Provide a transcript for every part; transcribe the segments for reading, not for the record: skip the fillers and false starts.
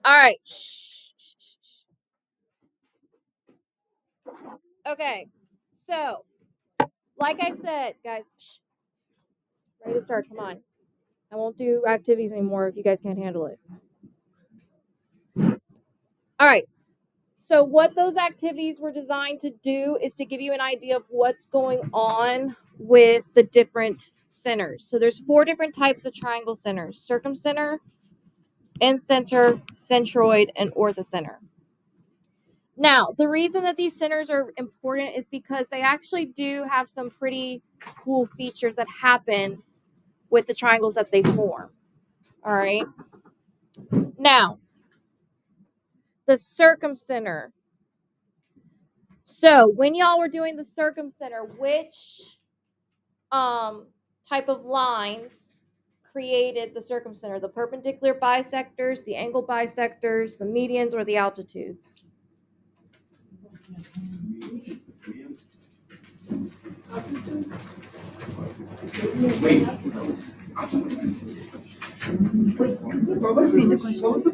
All right. Shh, shh, shh, shh. Okay. So, like I said, guys, shh, ready to start. Come on. I won't do activities anymore if you guys can't handle it. All right. So, what those activities were designed to do is to give you an idea of what's going on with the different centers. So, there's 4 different types of triangle centers: circumcenter, incenter, centroid, and orthocenter. Now, the reason that these centers are important is because they actually do have some pretty cool features that happen with the triangles that they form. All right. Now, the circumcenter. So, when y'all were doing the circumcenter, which type of lines created the circumcenter? The perpendicular bisectors, the angle bisectors, the medians, or the altitudes?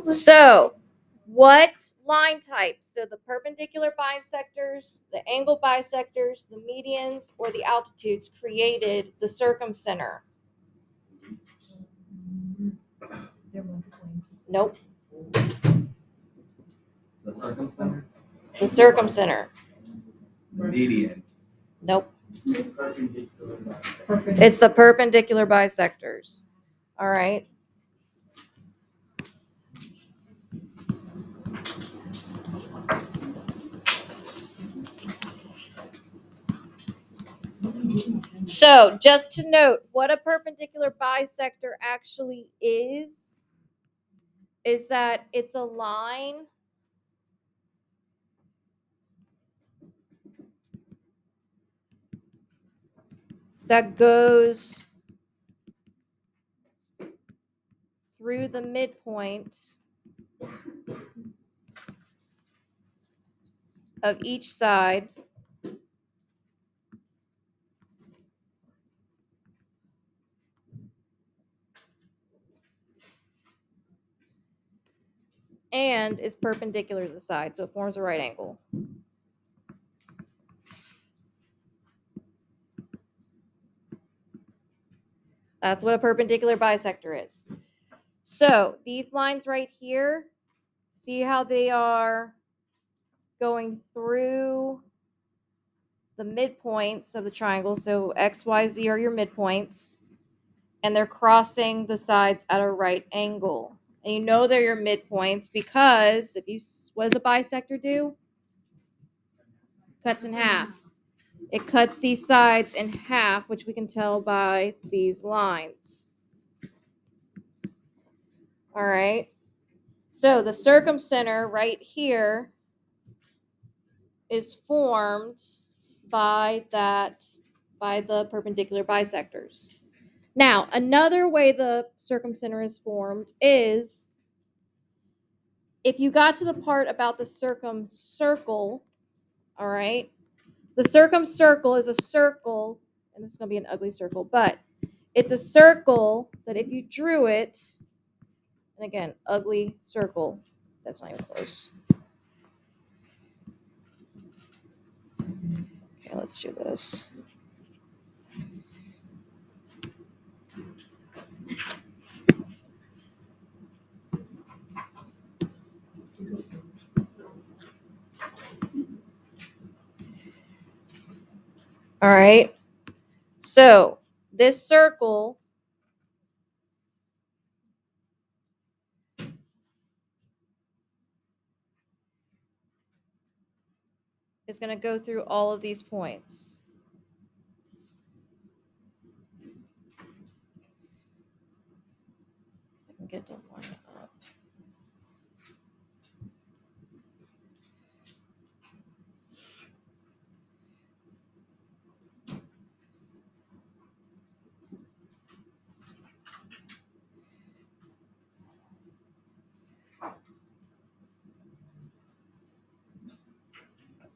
So, what line types? So, the perpendicular bisectors, the angle bisectors, the medians, or the altitudes created the circumcenter? Nope. The circumcenter? The circumcenter. Median. Nope. It's the perpendicular bisectors. All right. So, just to note, what a perpendicular bisector actually is that it's a line that goes through the midpoint of each side and is perpendicular to the side, so it forms a right angle. That's what a perpendicular bisector is. So these lines right here, see how they are going through the midpoints of the triangle. So X, Y, Z are your midpoints, and they're crossing the sides at a right angle. And you know they're your midpoints because if you, what does a bisector do? Cuts in half. It cuts these sides in half, which we can tell by these lines. All right. So the circumcenter right here is formed by the perpendicular bisectors. Now, another way the circumcenter is formed is if you got to the part about the circumcircle, all right? The circumcircle is a circle, and this is going to be an ugly circle, but it's a circle that if you drew it, and again, ugly circle, that's not even close. Okay, let's do this. All right. So this circle is going to go through all of these points. I can get to line it up.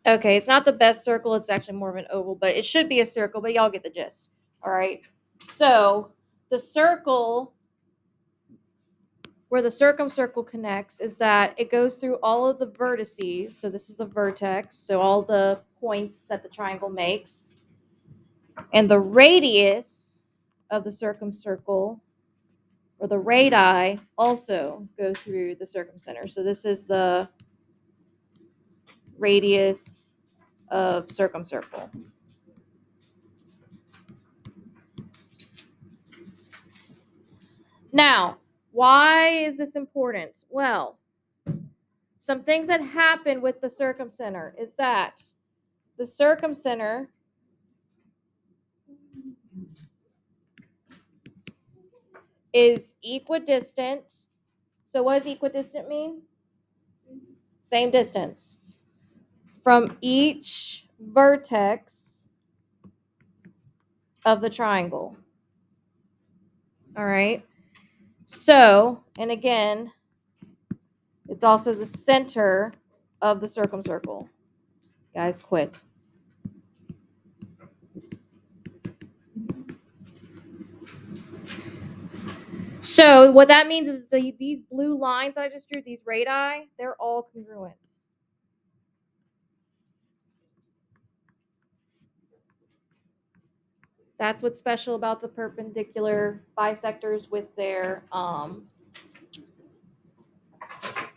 Okay, it's not the best circle. It's actually more of an oval, but it should be a circle, but y'all get the gist. All right. So the circle where the circumcircle connects is that it goes through all of the vertices. So this is a vertex, so all the points that the triangle makes. And the radius of the circumcircle, or the radii, also go through the circumcenter. So this is the radius of circumcircle. Now, why is this important? Well, some things that happen with the circumcenter is that the circumcenter is equidistant. So what does equidistant mean? Same distance from each vertex of the triangle. All right. So, and again, it's also the center of the circumcircle. Guys, quit. So what that means is these blue lines I just drew, these radii, they're all congruent. That's what's special about the perpendicular bisectors with their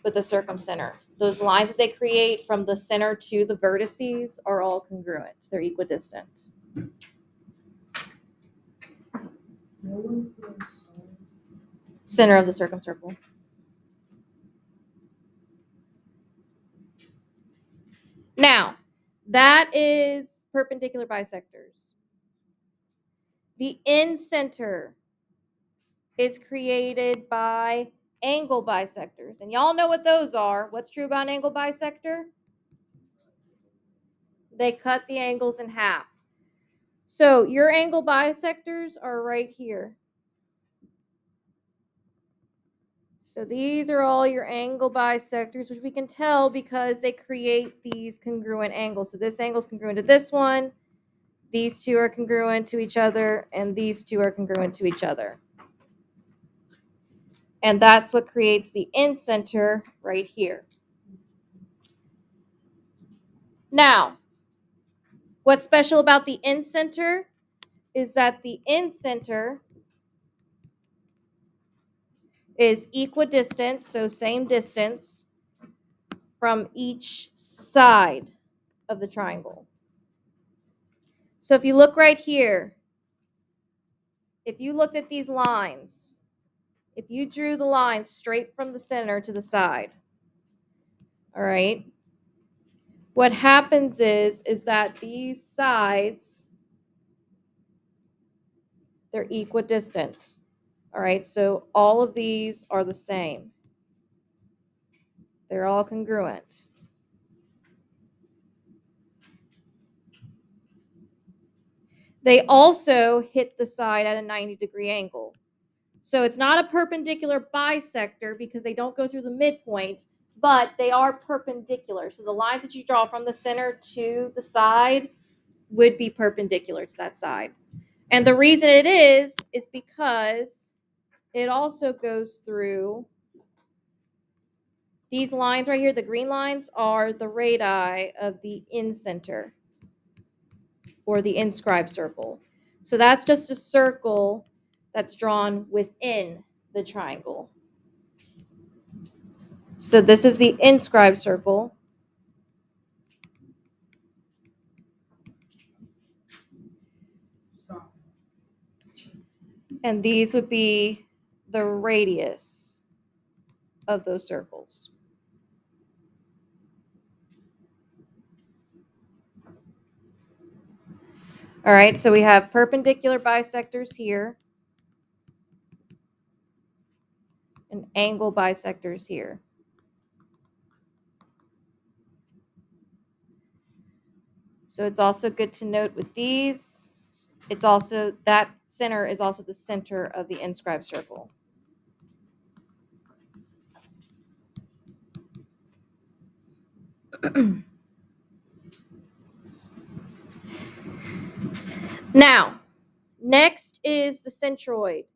with the circumcenter. Those lines that they create from the center to the vertices are all congruent. They're equidistant. Center of the circumcircle. Now, that is perpendicular bisectors. The incenter is created by angle bisectors. And y'all know what those are. What's true about an angle bisector? They cut the angles in half. So your angle bisectors are right here. So these are all your angle bisectors, which we can tell because they create these congruent angles. So this angle is congruent to this one. These two are congruent to each other, and these two are congruent to each other. And that's what creates the incenter right here. Now, what's special about the incenter is that the incenter is equidistant, so same distance from each side of the triangle. So if you look right here, if you looked at these lines, if you drew the lines straight from the center to the side, all right, what happens is that these sides, they're equidistant. All right, so all of these are the same. They're all congruent. They also hit the side at a 90-degree angle. So it's not a perpendicular bisector because they don't go through the midpoint, but they are perpendicular. So the lines that you draw from the center to the side would be perpendicular to that side. And the reason it is because it also goes through these lines right here. The green lines are the radii of the incenter or the inscribed circle. So that's just a circle that's drawn within the triangle. So this is the inscribed circle. And these would be the radius of those circles. All right, so we have perpendicular bisectors here and angle bisectors here. So it's also good to note with these, it's also, that center is also the center of the inscribed circle. Now, next is the centroid.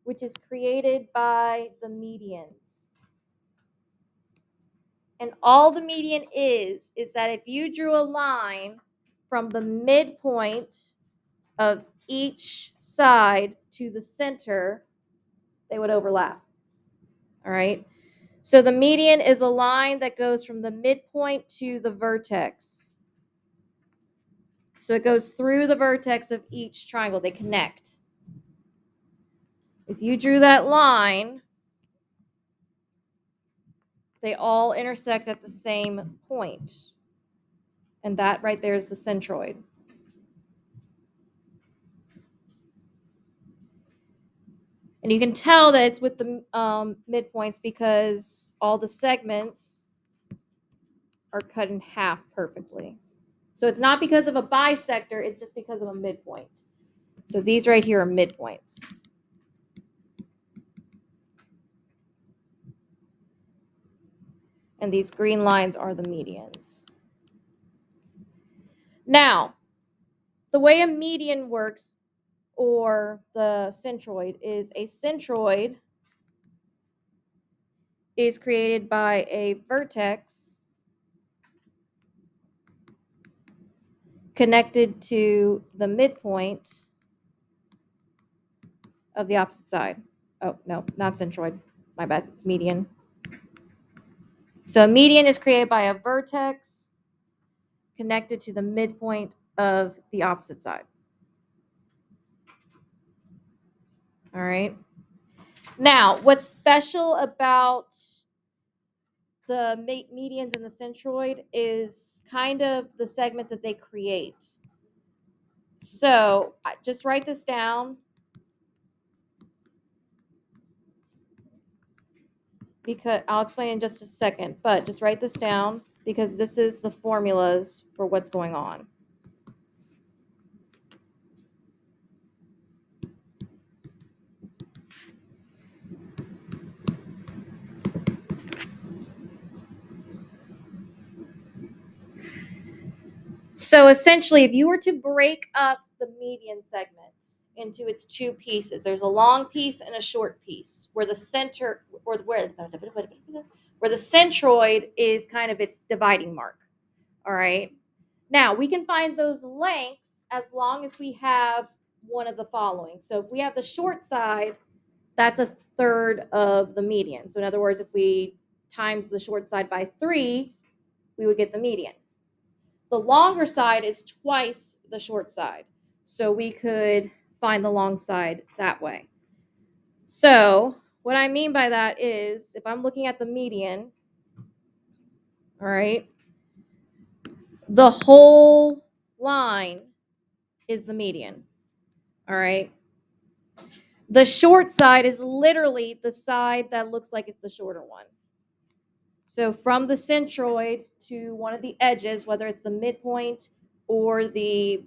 which is created by the medians. And all the median is that if you drew a line from the midpoint of each side to the center, they would overlap. All right. So the median is a line that goes from the midpoint to the vertex. So it goes through the vertex of each triangle. They connect. If you drew that line, they all intersect at the same point. And that right there is the centroid. And you can tell that it's with the midpoints because all the segments are cut in half perfectly. So it's not because of a bisector, it's just because of a midpoint. So these right here are midpoints. And these green lines are the medians. Now, the way a median works, or the centroid, is a centroid is created by a vertex connected to the midpoint of the opposite side. Oh, no, not centroid. My bad. It's median. So a median is created by a vertex connected to the midpoint of the opposite side. All right. Now, what's special about the medians and the centroid is kind of the segments that they create. So just write this down, because I'll explain in just a second, but just write this down because this is the formulas for what's going on. So essentially, if you were to break up the median segment into its two pieces, there's a long piece and a short piece, where the center, or where the centroid is kind of its dividing mark. All right. Now we can find those lengths as long as we have one of the following. So if we have the short side, that's a third of the median. So in other words, if we times the short side by 3, we would get the median. The longer side is twice the short side. So we could find the long side that way. So what I mean by that is if I'm looking at the median, all right, the whole line is the median. All right. The short side is literally the side that looks like it's the shorter one. So from the centroid to one of the edges, whether it's the midpoint or the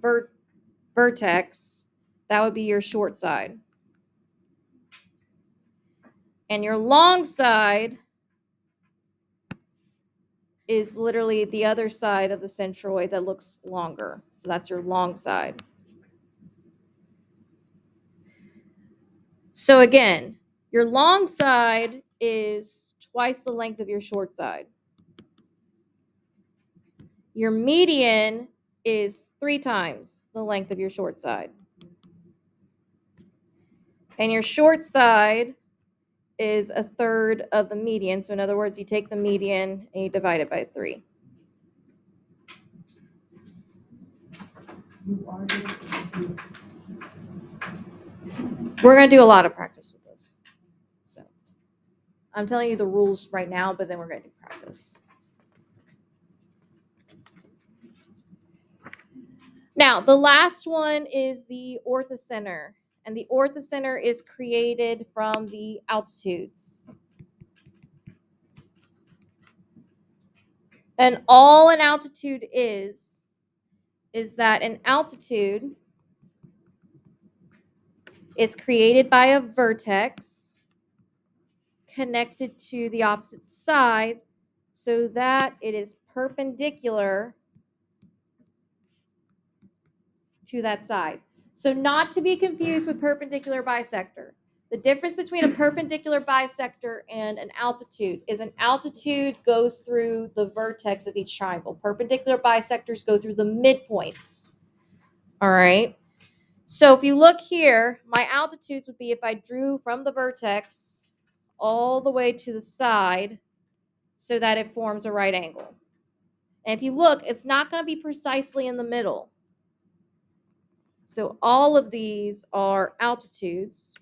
vertex, that would be your short side. And your long side is literally the other side of the centroid that looks longer. So that's your long side. So again, your long side is twice the length of your short side. Your median is 3 times the length of your short side. And your short side is a third of the median. So in other words, you take the median and you divide it by 3. We're going to do a lot of practice with this. So I'm telling you the rules right now, but then we're going to do practice. Now, the last one is the orthocenter. And the orthocenter is created from the altitudes. And all an altitude is that an altitude is created by a vertex connected to the opposite side so that it is perpendicular to that side. So not to be confused with perpendicular bisector. The difference between a perpendicular bisector and an altitude is an altitude goes through the vertex of each triangle. Perpendicular bisectors go through the midpoints. All right. So if you look here, my altitudes would be if I drew from the vertex all the way to the side so that it forms a right angle. And if you look, it's not going to be precisely in the middle. So all of these are altitudes.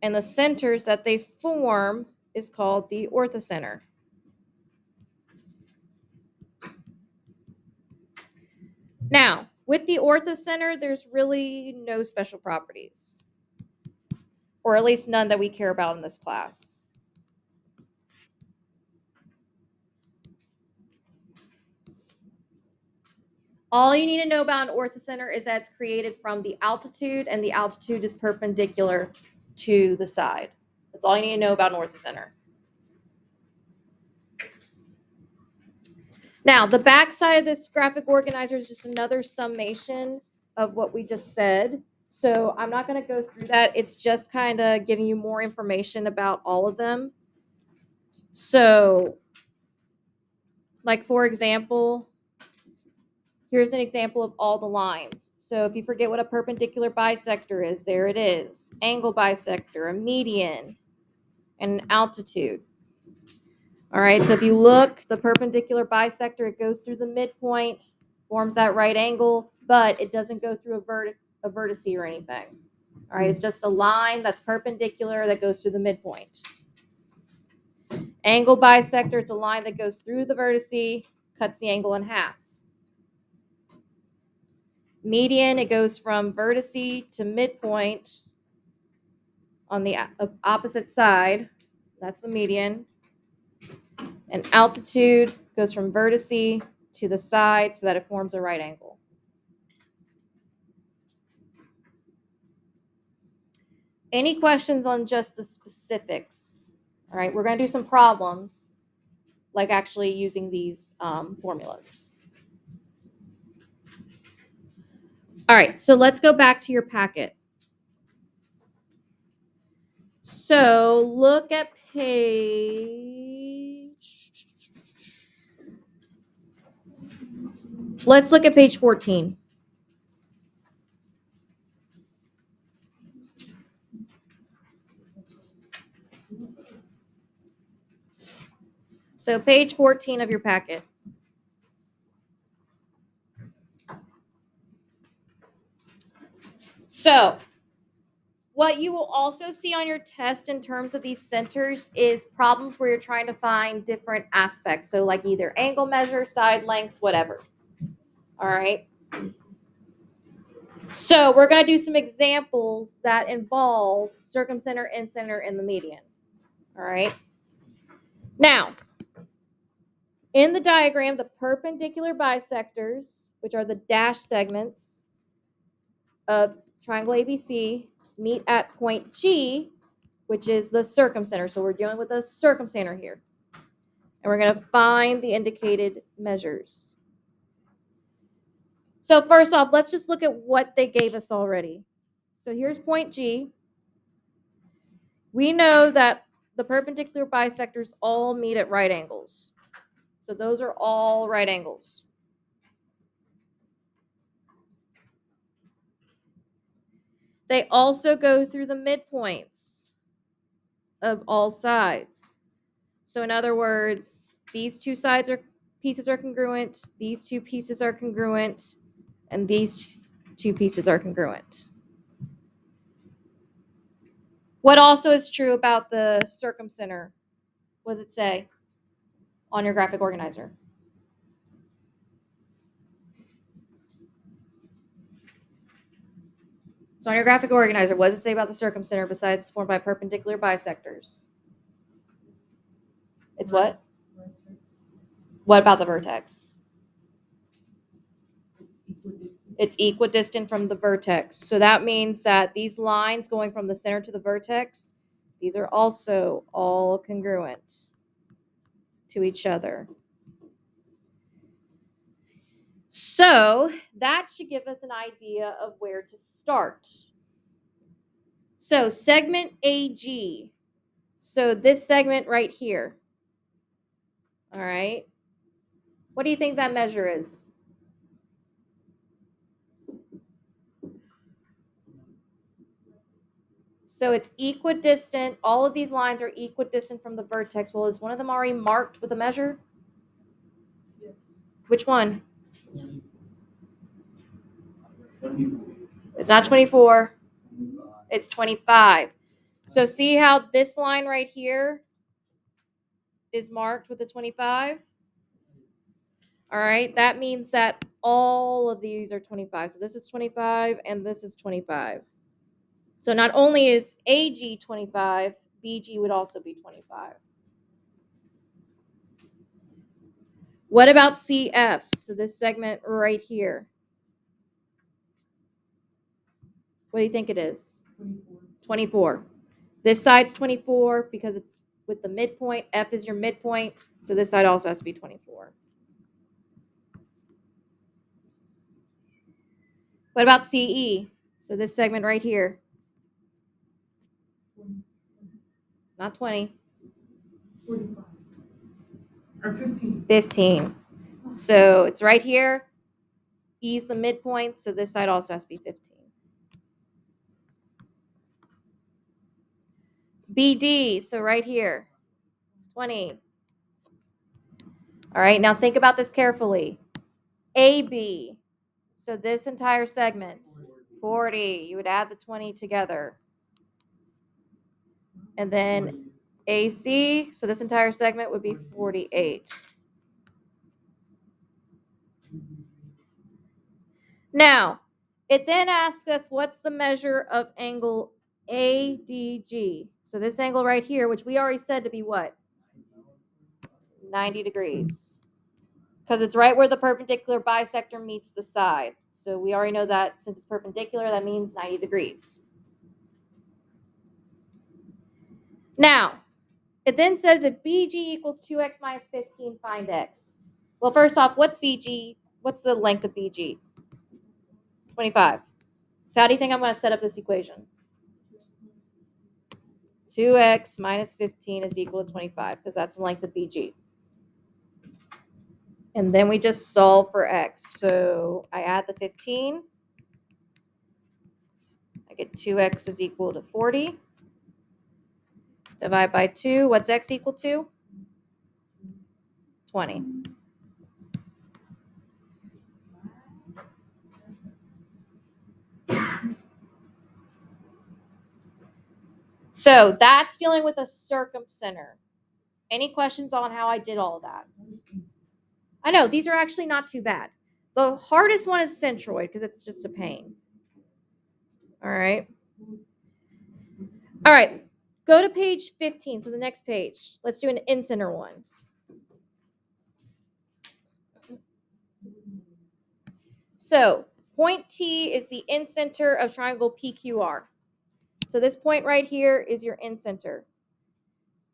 And the centers that they form is called the orthocenter. Now, with the orthocenter, there's really no special properties, or at least none that we care about in this class. All you need to know about an orthocenter is that it's created from the altitude, and the altitude is perpendicular to the side. That's all you need to know about an orthocenter. Now, the back side of this graphic organizer is just another summation of what we just said. So I'm not going to go through that. It's just kind of giving you more information about all of them. So, like for example, here's an example of all the lines. So if you forget what a perpendicular bisector is, there it is. Angle bisector, a median, and an altitude. All right, so if you look, the perpendicular bisector, it goes through the midpoint, forms that right angle, but it doesn't go through a vertex or anything. All right, it's just a line that's perpendicular that goes through the midpoint. Angle bisector, it's a line that goes through the vertex, cuts the angle in half. Median, it goes from vertex to midpoint on the opposite side. That's the median. And altitude goes from vertex to the side so that it forms a right angle. Any questions on just the specifics? All right, we're going to do some problems, like actually using these formulas. All right, so let's go back to your packet. So look at let's look at page 14. So page 14 of your packet. So what you will also see on your test in terms of these centers is problems where you're trying to find different aspects. So like either angle measure, side lengths, whatever. All right. So we're going to do some examples that involve circumcenter, incenter, and the median. All right. Now, in the diagram, the perpendicular bisectors, which are the dashed segments of triangle ABC, meet at point G, which is the circumcenter. So we're dealing with a circumcenter here. And we're going to find the indicated measures. So first off, let's just look at what they gave us already. So here's point G. We know that the perpendicular bisectors all meet at right angles. So those are all right angles. They also go through the midpoints of all sides. So in other words, these two pieces are congruent, these two pieces are congruent, and these two pieces are congruent. What also is true about the circumcenter? What does it say on your graphic organizer? So on your graphic organizer, what does it say about the circumcenter besides formed by perpendicular bisectors? It's what? What about the vertex? It's equidistant from the vertex. So that means that these lines going from the center to the vertex, these are also all congruent to each other. So that should give us an idea of where to start. So segment AG. So this segment right here. All right. What do you think that measure is? So it's equidistant. All of these lines are equidistant from the vertex. Well, is one of them already marked with a measure? Which one? It's not 24. It's 25. So see how this line right here is marked with a 25? All right, that means that all of these are 25. So this is 25 and this is 25. So not only is AG 25, BG would also be 25. What about CF? So this segment right here. What do you think it is? 24. This side's 24 because it's with the midpoint. F is your midpoint. So this side also has to be 24. What about CE? So this segment right here. Not 20. 45. Or 15. 15. So it's right here. E's the midpoint. So this side also has to be 15. BD. So right here. 20. All right. Now think about this carefully. AB. So this entire segment. 40. You would add the 20 together. And then AC. So this entire segment would be 48. Now, it then asks us what's the measure of angle ADG. So this angle right here, which we already said to be what? 90 degrees. Because it's right where the perpendicular bisector meets the side. So we already know that since it's perpendicular, that means 90 degrees. Now, it then says if BG equals 2x minus 15, find x. Well, first off, what's BG? What's the length of BG? 25. So how do you think I'm going to set up this equation? 2x minus 15 is equal to 25 because that's the length of BG. And then we just solve for x. So I add the 15. I get 2x is equal to 40. Divide by 2. What's x equal to? 20. So that's dealing with a circumcenter. Any questions on how I did all of that? I know, these are actually not too bad. The hardest one is centroid because it's just a pain. All right. All right. Go to page 15, so the next page. Let's do an in-center one. So point T is the in-center of triangle PQR. So this point right here is your in-center.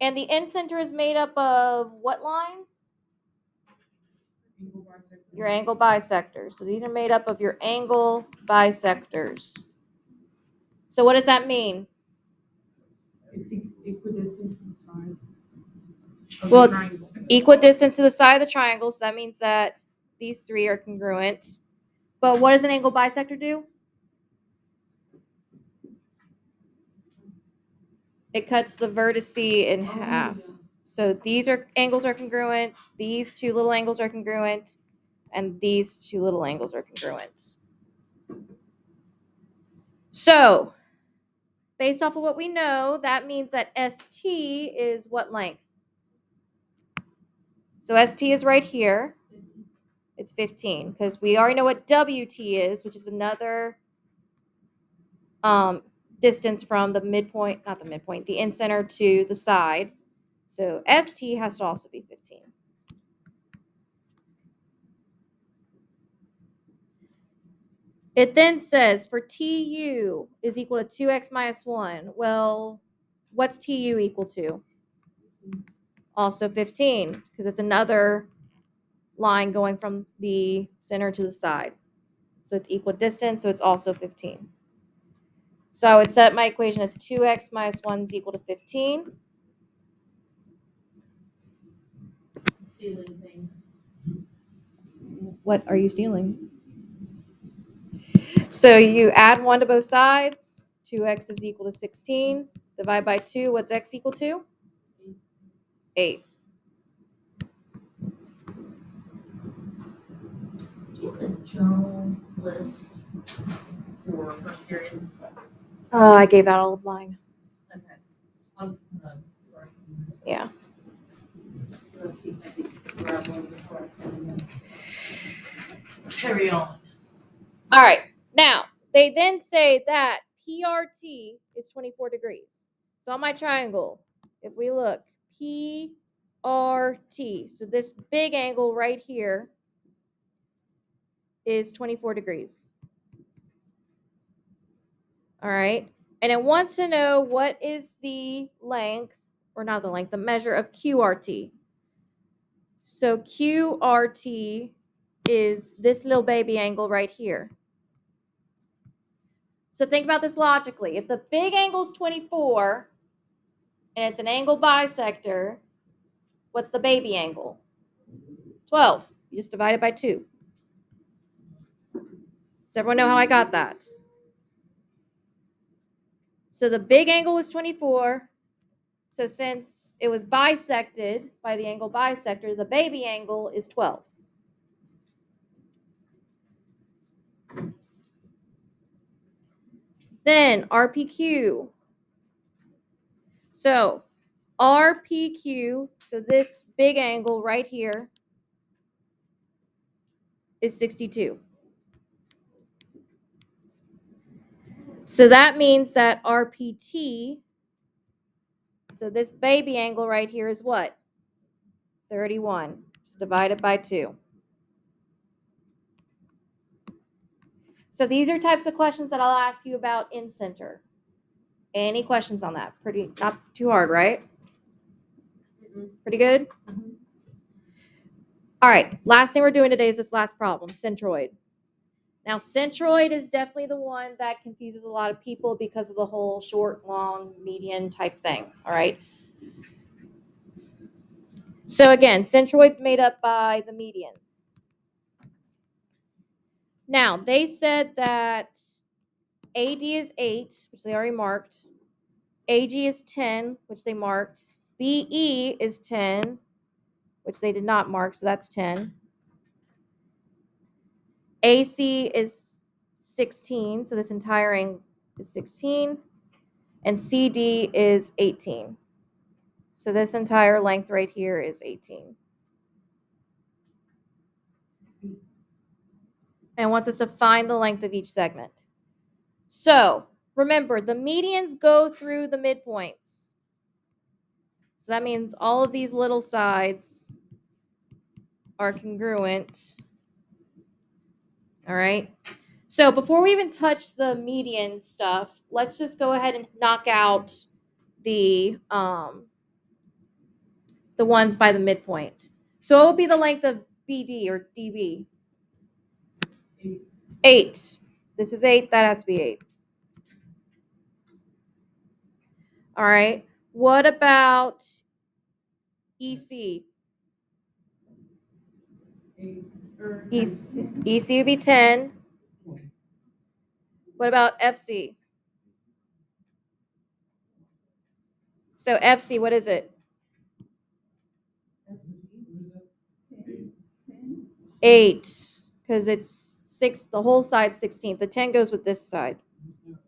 And the in-center is made up of what lines? Your angle bisectors. So these are made up of your angle bisectors. So what does that mean? It's equidistant to the side. Well, it's equidistant to the side of the triangle, so that means that these three are congruent. But what does an angle bisector do? It cuts the vertice in half. So these angles are congruent, these two little angles are congruent, and these two little angles are congruent. So, based off of what we know, that means that ST is what length? So ST is right here. It's 15 because we already know what WT is, which is another distance from the midpoint, not the midpoint, the in-center to the side. So ST has to also be 15. It then says for TU is equal to 2x minus 1. Well, what's TU equal to? Also 15, because it's another line going from the center to the side. So it's equidistant, so it's also 15. So I would set my equation as 2x minus 1 is equal to 15. Stealing things. What are you stealing? So you add 1 to both sides. 2x is equal to 16. Divide by 2. What's x equal to? 8. Do you have the journal list for first period? Oh, I gave out all of mine. Okay. I'm, sorry. Yeah. So let's see if I can grab one before I carry on. All right. Now, they then say that PRT is 24 degrees. So on my triangle, if we look, PRT, so this big angle right here is 24 degrees. All right. And it wants to know what is the length, or not the length, the measure of QRT. So QRT is this little baby angle right here. So think about this logically. If the big angle is 24 and it's an angle bisector, what's the baby angle? 12. You just divide it by 2. Does everyone know how I got that? So the big angle was 24. So since it was bisected by the angle bisector, the baby angle is 12. Then RPQ. So RPQ, so this big angle right here is 62. So that means that RPT, so this baby angle right here is what? 31. Just divide it by 2. So these are types of questions that I'll ask you about in center. Any questions on that? Pretty, not too hard, right? Pretty good? All right, last thing we're doing today is this last problem, centroid. Now, centroid is definitely the one that confuses a lot of people because of the whole short, long, median type thing, all right? So again, centroid's made up by the medians. Now, they said that AD is 8, which they already marked. AG is 10, which they marked. BE is 10, which they did not mark, so that's 10. AC is 16, so this entire angle is 16. And CD is 18. So this entire length right here is 18. And wants us to find the length of each segment. So remember, the medians go through the midpoints. So that means all of these little sides are congruent. All right. So before we even touch the median stuff, let's just go ahead and knock out the ones by the midpoint. So what would be the length of BD or DB? 8. This is 8. That has to be 8. All right. What about EC? EC would be 10. What about FC? So FC, what is it? 8. Because it's 6. The whole side's 16. The 10 goes with this side. You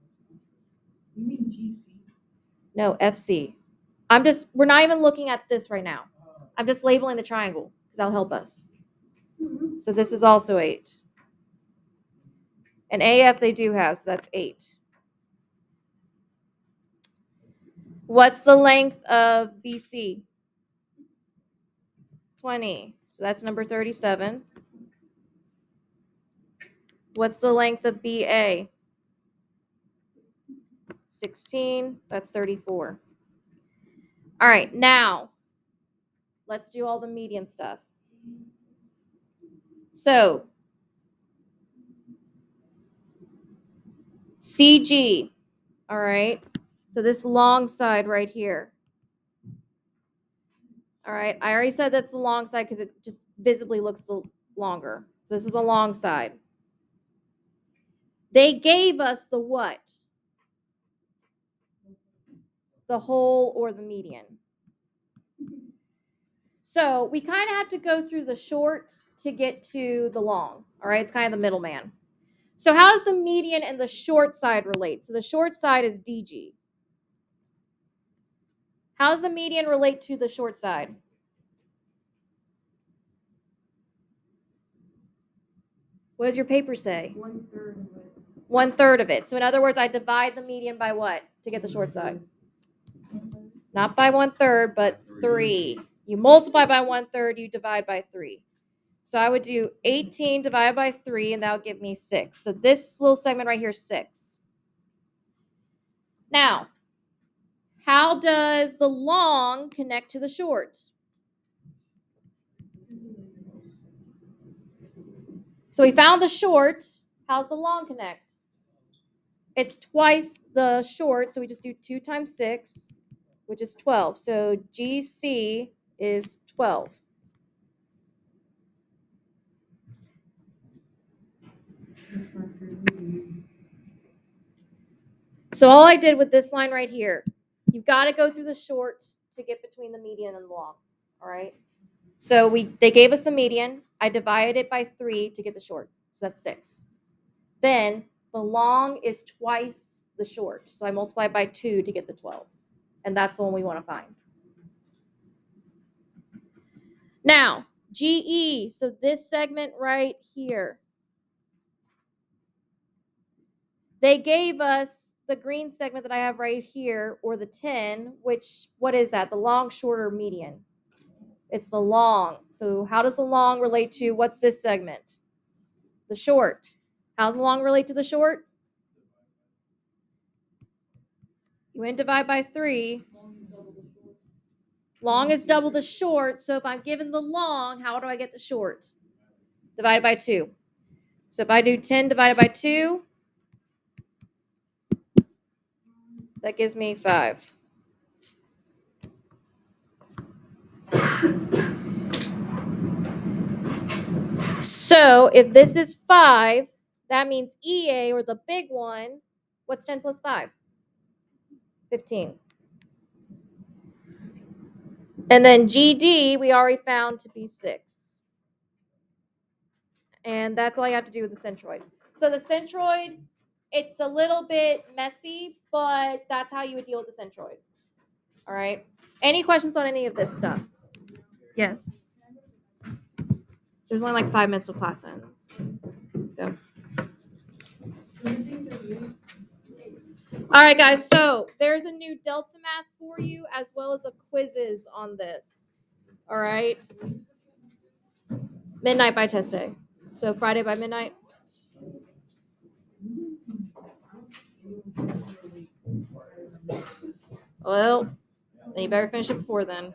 mean GC? No, FC. We're not even looking at this right now. I'm just labeling the triangle because that'll help us. So this is also 8. And AF they do have, so that's 8. What's the length of BC? 20. So that's number 37. What's the length of BA? 16. That's 34. All right, now let's do all the median stuff. So CG, All right. So this long side right here. All right. I already said that's the long side because it just visibly looks longer. So this is a long side. They gave us the what? The whole or the median. So we kind of have to go through the short to get to the long. All right. It's kind of the middleman. So how does the median and the short side relate? So the short side is DG. How does the median relate to the short side? What does your paper say? 1/3 of it. 1/3 of it. So in other words, I divide the median by what to get the short side? Not by 1/3, but 3. You multiply by 1/3, you divide by 3. So I would do 18 divided by 3, and that would give me 6. So this little segment right here is 6. Now, how does the long connect to the short? So we found the short. How's the long connect? It's twice the short, so we just do 2 times 6, which is 12. So GC is 12. So all I did with this line right here, you've got to go through the short to get between the median and the long. All right. So they gave us the median. I divided it by 3 to get the short. So that's 6. Then the long is twice the short. So I multiply by 2 to get the 12. And that's the one we want to find. Now, GE. So this segment right here. They gave us the green segment that I have right here, or the 10, which, what is that? The long, shorter, median. It's the long. So how does the long relate to, what's this segment? The short. How does the long relate to the short? You went divide by 3. Long is double the short. So if I'm given the long, how do I get the short? Divided by 2. So if I do 10 divided by 2, that gives me 5. So if this is 5, that means EA, or the big one, what's 10 plus 5? 15. And then GD, we already found to be 6. And that's all you have to do with the centroid. So the centroid, it's a little bit messy, but that's how you would deal with the centroid. All right. Any questions on any of this stuff? Yes. There's only like 5 minutes till class ends. Go. All right, guys. So there's a new Delta Math for you, as well as a quizzes on this. All right. Midnight by test day. So Friday by midnight. Well, then you better finish it before then.